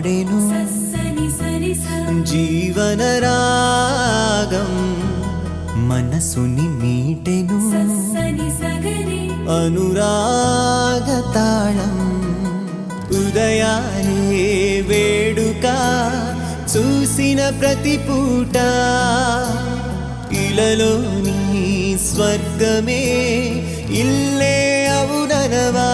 పాడెను జీవన రాగం మనసుని మీటెను అనురాగ తాళం ఉదయాలే వేడుక చూసిన ప్రతి పూట ఇలలోని స్వర్గమే ఇల్లే అవుననవా